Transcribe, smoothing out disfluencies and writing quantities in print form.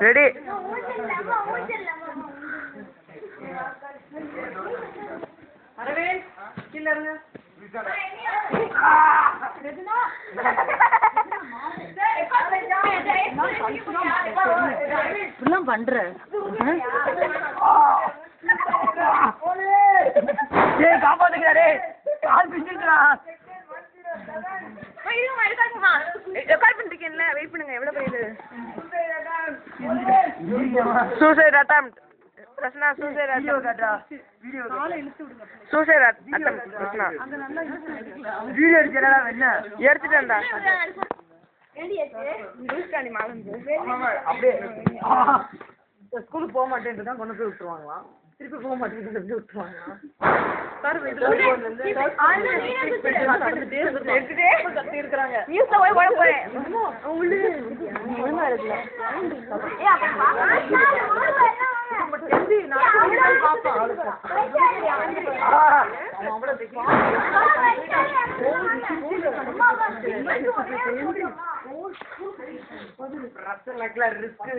Ready. Aravind கீழ இருங்க. இப்படிலாம் பண்ற காப்பாத்துக்கிறாரே கால் பிடிச்சிருக்கா. கால் பண்ணிருக்கேன்ல, வெயிட் பண்ணுங்க. எவ்வளவு பெரியது? சூசைட் அட்டெம்ப்ட் பிரச்சனா. Suicide attempt. சூசைட் அட்டெம்ப்ட் பிரச்சனா. வீடியோ எடுக்கறடா என்ன? எடுத்துட்டேன்டா. லூஸ்கானி மாலந்து. அப்படியே ஸ்கூலுக்கு போக மாட்டேன்னு தான் கொண்டு போய் விட்டுருவாங்களா? திருப்பி போக மாட்டேன்னு சொல்லி விட்டுருவாங்களா? ரிஸ்க்